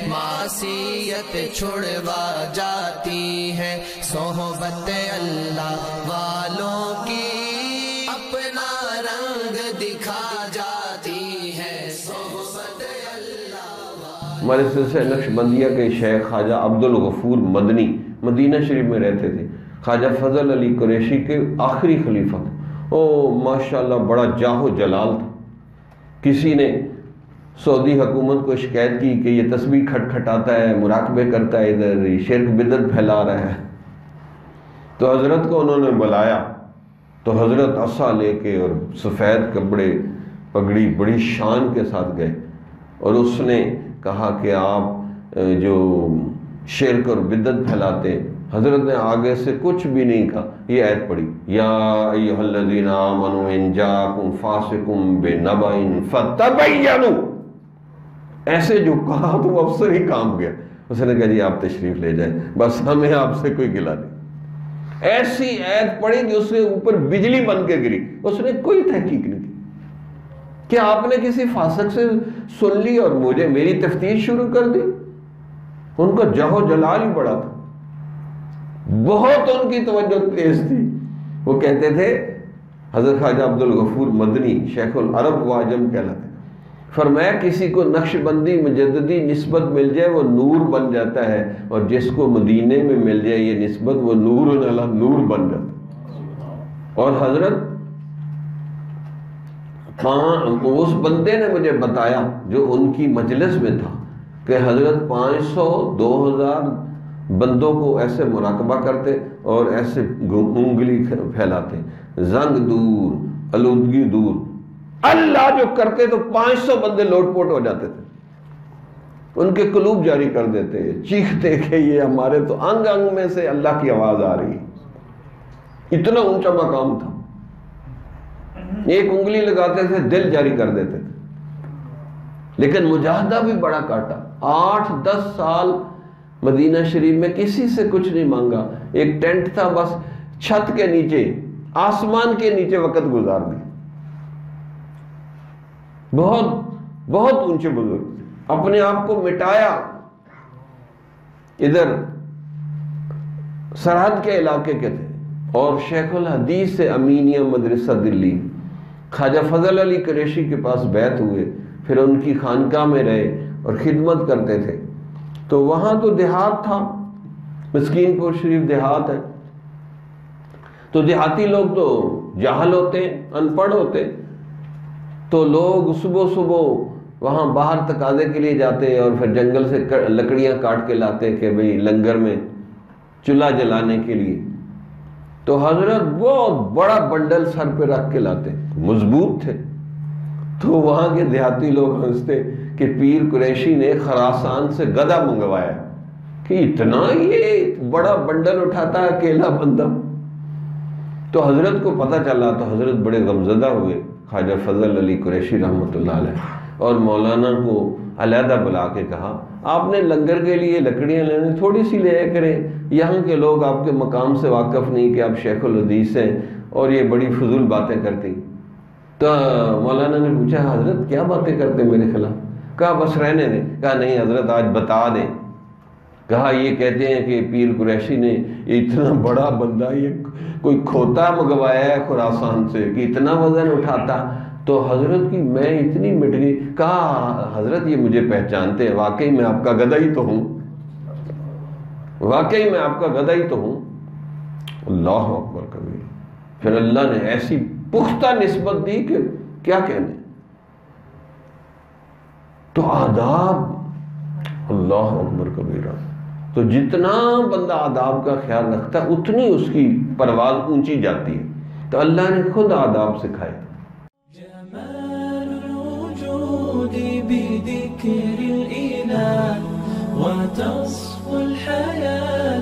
معصیت چھڑوا جاتی ہے، صحبت اللہ والوں کی اپنا رنگ دکھا جاتی ہے، صحبت اللہ۔ ہمارے سلسلہ نقشبندیہ کے شیخ خواجہ عبدالغفور مدنی مدینہ شریف میں رہتے تھے، خواجہ فضل علی قریشی کے آخری خلیفہ تھے۔ ماشاءاللہ بڑا جاہ و جلال تھا۔ کسی نے سعودی حکومت کو شکایت کی کہ یہ تسبیح کھٹکھٹاتا ہے، مراقبے کرتا ہے، ادھر شرک بدعت پھیلا رہا ہے، تو حضرت کو انہوں نے بلایا، تو حضرت عصا لے کے اور سفید کپڑے پگڑی بڑی شان کے ساتھ گئے، اور اس نے کہا کہ آپ جو شرک اور بدعت پھیلاتے ہیں، حضرت نے آگے سے کچھ بھی نہیں کہا، یہ آیت پڑھی، یا ایھا الذین آمنوا ان جاءکم فاسق بنبأ فتبینوا، ایسے جو کہا تو وہ افسر ہی کام گیا، اس نے کہا جی آپ تشریف لے جائیں، بس ہمیں آپ سے کوئی گلہ نہیں۔ ایسی آیت پڑھی کہ اس کے اوپر بجلی بن کے گری، اس نے کوئی تحقیق نہیں کی کہ آپ نے کسی فاسق سے سن لی اور مجھے میری تفتیش شروع کر دی۔ ان کا جاہ و جلال ہی بڑا تھا، بہت ان کی توجہ تیز تھی۔ وہ کہتے تھے، حضرت خواجہ عبدالغفور مدنی شیخ العرب و عجم کہلاتے، فرمایا کسی کو نقش بندی مجددی نسبت مل جائے وہ نور بن جاتا ہے، اور جس کو مدینے میں مل جائے یہ نسبت وہ نور علی نور بن جاتا ہے۔ اور حضرت اس بندے نے مجھے بتایا جو ان کی مجلس میں تھا کہ حضرت 500 2000 بندوں کو ایسے مراقبہ کرتے اور ایسے انگلی پھیلاتے، زنگ دور، آلودگی دور، اللہ جو کرتے تو 500 بندے لوٹ پوٹ ہو جاتے تھے، ان کے قلوب جاری کر دیتے، چیختے کہ یہ ہمارے تو انگ انگ میں سے اللہ کی آواز آ رہی ہے، اتنا اونچا مقام تھا۔ ایک انگلی لگاتے تھے دل جاری کر دیتے تھے۔ لیکن مجاہدہ بھی بڑا کاٹا، 8-10 سال مدینہ شریف میں کسی سے کچھ نہیں مانگا، ایک ٹینٹ تھا بس چھت کے نیچے، آسمان کے نیچے وقت گزار دی۔ بہت اونچے بزرگ تھے، اپنے آپ کو مٹایا۔ ادھر سرحد کے علاقے کے تھے، اور شیخ الحدیث سے امینیہ مدرسہ دلی، خواجہ فضل علی قریشی کے پاس بیعت ہوئے، پھر ان کی خانقاہ میں رہے اور خدمت کرتے تھے۔ تو وہاں تو دیہات تھا، مسکین پور شریف دیہات ہے، تو دیہاتی لوگ تو جاہل ہوتے ہیں، ان پڑھ ہوتے، تو لوگ صبح وہاں باہر تقاضے کے لیے جاتے اور پھر جنگل سے لکڑیاں کاٹ کے لاتے کہ بھئی لنگر میں چولہا جلانے کے لیے۔ تو حضرت بہت بڑا بنڈل سر پہ رکھ کے لاتے، مضبوط تھے۔ تو وہاں کے دیہاتی لوگ ہنستے کہ پیر قریشی نے خراسان سے گدھا منگوایا کہ اتنا یہ بڑا بنڈل اٹھاتا ہے اکیلا بندہ۔ تو حضرت کو پتہ چلا تو حضرت بڑے غمزدہ ہوئے، خواجہ فضل علی قریشی رحمۃ اللہ علیہ، اور مولانا کو علیحدہ بلا کے کہا آپ نے لنگر کے لیے لکڑیاں لینے تھوڑی سی لے آیا کریں، یہاں کے لوگ آپ کے مقام سے واقف نہیں کہ آپ شیخ الحدیث ہیں، اور یہ بڑی فضول باتیں کرتی۔ تو مولانا نے پوچھا حضرت کیا باتیں کرتے میرے خلاف؟ کہا بس رہنے دیں۔ کہا نہیں حضرت آج بتا دیں۔ کہا یہ کہتے ہیں کہ پیر قریشی نے اتنا بڑا بندہ، یہ کوئی کھوتا منگوایا ہے خراسان سے کہ اتنا وزن اٹھاتا۔ تو حضرت کی میں اتنی مٹ گئی۔ کہا حضرت یہ مجھے پہچانتے ہیں، واقعی میں آپ کا گدھا ہی تو ہوں، واقعی میں آپ کا گدھا ہی تو ہوں۔ اللہ اکبر کبیر۔ پھر اللہ نے ایسی پختہ نسبت دی کہ کیا کہنے۔ تو آداب، اللہ اکبر کبیرہ۔ تو جتنا بندہ آداب کا خیال رکھتا ہے اتنی اس کی پرواز اونچی جاتی ہے۔ تو اللہ نے خود آداب سکھائے۔ جمال الوجود بذكر الإله وتصفو الحياة